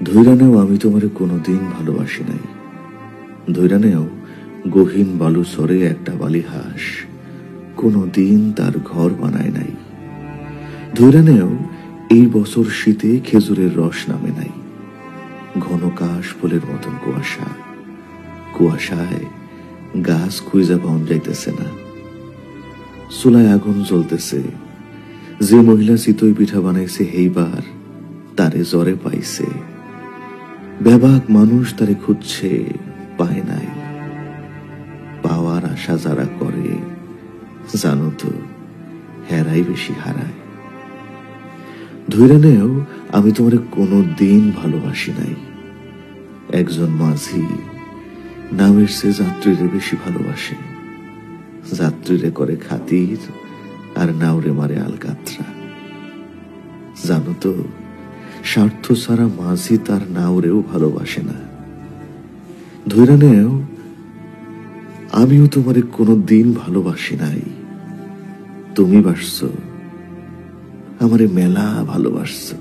ধইরা নেও আমি তোমারে কোনোদিন ভালোবাসি নাই। ধইরা নেও গহীন বালু সরে একটা বালি হাঁস কোনোদিন তার ঘর বানায় নাই। ধইরা নেও এই বছর শীতে খেজুরের রস নামে নাই। ঘন কাশ ফুলের মতন কুয়াশা, কুয়াশায় গাছ খুঁজা পাওয়া যাইতেছে না। চুলায় আগুন জ্বলতেছে, যে মহিলা চিতই পিঠা বানাইছে এইবার তারে জ্বরে পাইছে। বেবাক মানুষ তারে খুঁজছে, পায় নাই। পাওয়ার আশা যারা করে জানো তো হেরাই বেশি হারায়। ধইরা নেও আমি তোমারে কোনোদিন ভালোবাসি নাই। একজন মাঝি নামের সে যাত্রীরে বেশি ভালোবাসে। যাত্রীরে করে খাতির আর নাওরে মারে আলকাতরা। জানো তো স্বার্থ ছাড়া মাঝি তার নাওরেও ভালোবাসে না। ধইরা নেও আমিও তোমারে কোনোদিন ভালোবাসি নাই। তুমি বাসছো, আমারে মেলা ভালোবাসছো।